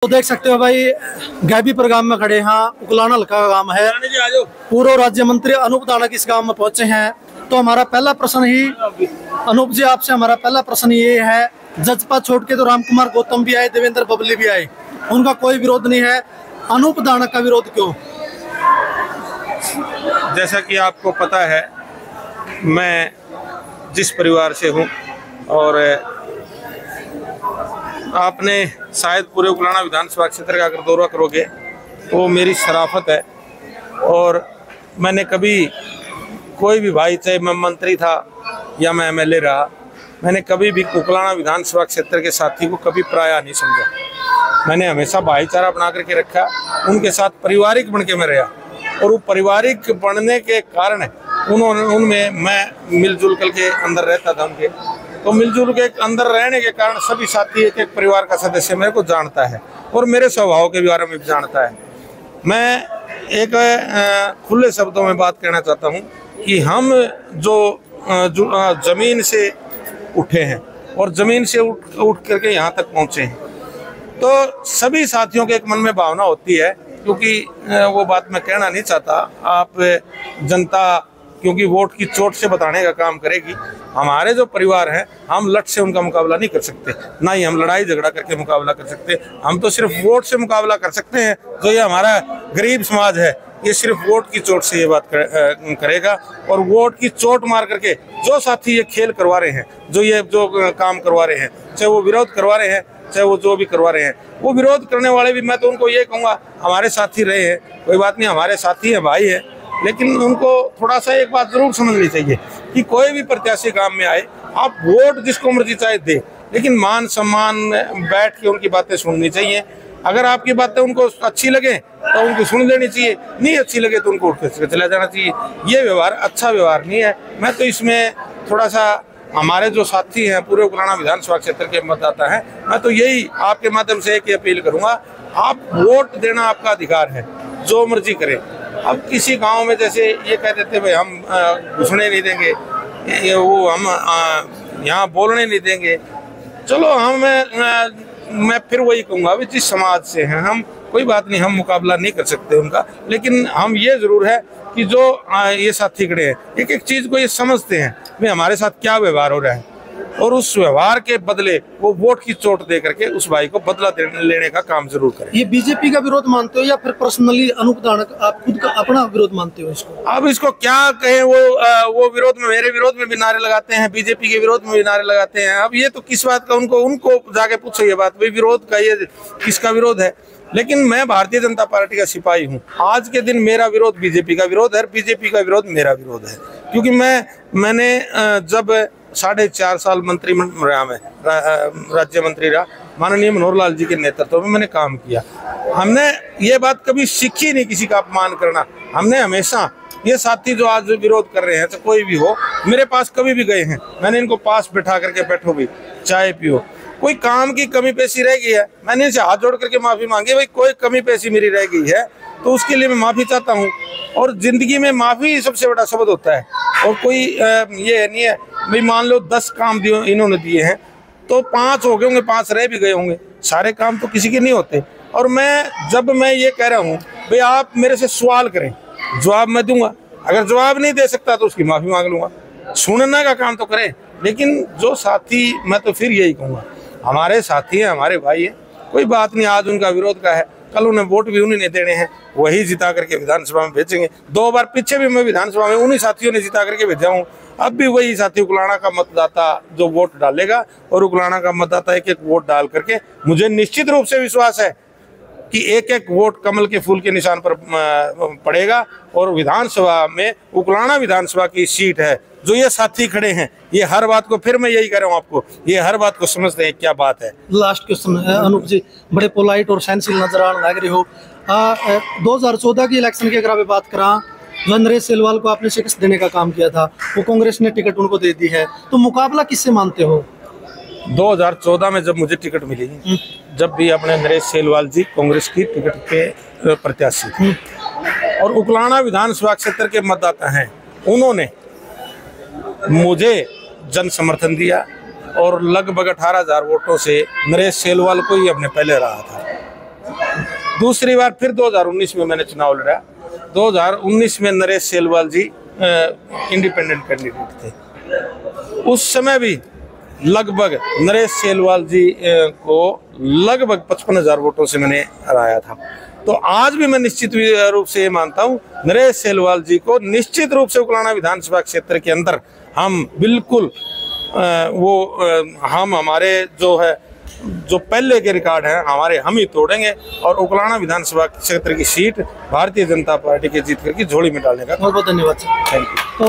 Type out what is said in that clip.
तो देख सकते हो भाई, गैबीपुर गांव में खड़े हैं। उकलाना हल्का गांव है। पूर्व राज्य मंत्री अनूप दानक इस गांव में पहुंचे हैं। तो हमारा पहला प्रश्न ही अनूप जी आपसे हमारा पहला प्रश्न ये है, जजपा छोड़ के तो रामकुमार गौतम भी आए, देवेंद्र बबली भी आए, उनका कोई विरोध नहीं है, अनूप दानक का विरोध क्यों? जैसा कि आपको पता है, मैं जिस परिवार से हूँ और आपने शायद पूरे उकलाना विधानसभा क्षेत्र का अगर दौरा करोगे तो मेरी शराफत है। और मैंने कभी कोई भी भाई, चाहे मैं मंत्री था या मैं एमएलए रहा, मैंने कभी भी उकलाना विधानसभा क्षेत्र के साथी को कभी पराया नहीं समझा। मैंने हमेशा भाईचारा बना करके रखा, उनके साथ पारिवारिक बन के मैं रहा। और वो पारिवारिक बनने के कारण उनमें मैं मिलजुल कर के अंदर रहता था उनके। तो मिलजुल के अंदर रहने के कारण सभी साथी एक एक परिवार का सदस्य मेरे को जानता है और मेरे स्वभाव के बारे में भी जानता है। मैं एक खुले शब्दों में बात कहना चाहता हूँ कि हम जो जमीन से उठे हैं और जमीन से उठ करके यहाँ तक पहुँचे हैं, तो सभी साथियों के एक मन में भावना होती है, क्योंकि वो बात मैं कहना नहीं चाहता। आप जनता क्योंकि वोट की चोट से बताने का काम करेगी। हमारे जो परिवार हैं, हम लट से उनका मुकाबला नहीं कर सकते, ना ही हम लड़ाई झगड़ा करके मुकाबला कर सकते। हम तो सिर्फ वोट से मुकाबला कर सकते हैं। जो ये हमारा गरीब समाज है, ये सिर्फ वोट की चोट से ये बात करेगा। और वोट की चोट मार करके जो साथी ये खेल करवा रहे हैं, जो काम करवा रहे हैं, चाहे वो विरोध करवा रहे हैं, चाहे वो जो भी करवा रहे हैं, वो विरोध करने वाले भी मैं तो उनको ये कहूँगा, हमारे साथी रहे हैं, कोई बात नहीं, हमारे साथी हैं, भाई है। लेकिन उनको थोड़ा सा एक बात जरूर समझनी चाहिए कि कोई भी प्रत्याशी काम में आए, आप वोट जिसको मर्जी चाहे दे, लेकिन मान सम्मान बैठ के उनकी बातें सुननी चाहिए। अगर आपकी बातें उनको अच्छी लगे तो उनको सुन लेनी चाहिए, नहीं अच्छी लगे तो उनको उठ के चला जाना चाहिए। ये व्यवहार अच्छा व्यवहार नहीं है। मैं तो इसमें थोड़ा सा, हमारे जो साथी हैं पूरे उकलाना विधानसभा क्षेत्र के मतदाता हैं, मैं तो यही आपके माध्यम से एक अपील करूंगा, आप वोट देना आपका अधिकार है, जो मर्जी करें। अब किसी गांव में जैसे ये कह देते भाई हम घुसने नहीं देंगे, वो हम यहाँ बोलने नहीं देंगे, चलो मैं फिर वही कहूँगा, अभी जिस समाज से हैं हम, कोई बात नहीं, हम मुकाबला नहीं कर सकते उनका, लेकिन हम ये जरूर है कि जो ये साथी खड़े हैं, एक एक चीज़ को ये समझते हैं भाई हमारे साथ क्या व्यवहार हो रहा है, और उस व्यवहार के बदले वो वोट की चोट दे करके उस भाई को बदला लेने का काम जरूर करें। ये बीजेपी का विरोध मानते हो या फिर पर्सनली अनूप दानक आप खुद का अपना विरोध मानते हो इसको? अब इसको क्या कहें, वो विरोध में, मेरे विरोध में भी नारे लगाते हैं, बीजेपी के विरोध में भी नारे लगाते हैं। अब ये तो किस बात का, उनको जाके पूछो ये बात, भाई विरोध का ये किसका विरोध है। लेकिन मैं भारतीय जनता पार्टी का सिपाही हूँ। आज के दिन मेरा विरोध बीजेपी का विरोध है, बीजेपी का विरोध मेरा विरोध है। क्योंकि मैंने जब 4.5 साल मंत्री रहा, मैं राज्य मंत्री रहा, माननीय मनोहर लाल जी के नेतृत्व में मैंने काम किया। हमने ये बात कभी सीखी नहीं किसी का अपमान करना। हमने हमेशा ये साथी जो आज विरोध कर रहे हैं, तो कोई भी हो, मेरे पास कभी भी गए हैं, मैंने इनको पास बैठा करके, बैठो भी, चाय पियो, कोई काम की कमी पेशी रह गई है, मैंने इनसे हाथ जोड़ करके माफी मांगी, भाई कोई कमी पेशी मेरी रह गई है तो उसके लिए मैं माफी चाहता हूँ। और जिंदगी में माफी सबसे बड़ा शब्द होता है। और कोई ये नहीं है भाई, मान लो 10 काम इन्होंने दिए हैं तो 5 हो गए होंगे, 5 रह भी गए होंगे, सारे काम तो किसी के नहीं होते। और जब मैं ये कह रहा हूँ भाई आप मेरे से सवाल करें, जवाब मैं दूंगा, अगर जवाब नहीं दे सकता तो उसकी माफी मांग लूंगा, सुनने का काम तो करें। लेकिन जो साथी, मैं तो फिर यही कहूँगा, हमारे साथी हैं, हमारे भाई हैं, कोई बात नहीं, आज उनका विरोध का है, कल उन्हें वोट भी उन्हीं ने देने हैं, वही जिता करके विधानसभा में भेजेंगे। 2 बार पीछे भी मैं विधानसभा में उन्हीं साथियों ने जिता करके भेजा हूँ, अब भी वही साथी उकलाना का मतदाता जो वोट डालेगा, और उकलाना का मतदाता एक एक वोट डाल करके, मुझे निश्चित रूप से विश्वास है कि एक एक वोट कमल के फूल के निशान पर पड़ेगा। और विधानसभा में उकलाना विधानसभा की सीट है, जो ये साथी खड़े हैं, ये हर बात को, फिर मैं यही कह रहा हूँ आपको, ये हर बात को समझते हैं क्या बात है। लास्ट क्वेश्चन है अनूप जी, बड़े पोलाइट और सहनशील नजर आने लग रहे हो। 2014 की इलेक्शन की अगर आप बात करा, जो नरेश सेलवाल को आपने शिकस्त देने का काम किया था, वो कांग्रेस ने टिकट उनको दे दी है, तो मुकाबला किससे मानते हो? 2014 में जब मुझे टिकट मिली, जब भी अपने नरेश सेलवाल जी कांग्रेस की टिकट के प्रत्याशी थे, और उकलाना विधानसभा क्षेत्र के मतदाता हैं, उन्होंने मुझे जन समर्थन दिया और लगभग 18,000 वोटों से नरेश सेलवाल को ही हमने पहले रहा था। दूसरी बार फिर 2019 में मैंने चुनाव लड़ा। 2019 में नरेश सेलवाल जी इंडिपेंडेंट कैंडिडेट थे। उस समय भी लगभग नरेश सेलवाल जी को लगभग 55,000 वोटों से मैंने हराया था। तो आज भी मैं निश्चित रूप से ये मानता हूँ, नरेश सेलवाल जी को निश्चित रूप से उकलाना विधानसभा क्षेत्र के अंदर हम बिल्कुल हम हमारे जो पहले के रिकॉर्ड हैं हमारे हम ही तोड़ेंगे और उकलाना विधानसभा क्षेत्र की सीट भारतीय जनता पार्टी के जीत करके झोली में डालने का। बहुत बहुत धन्यवाद। Thank you.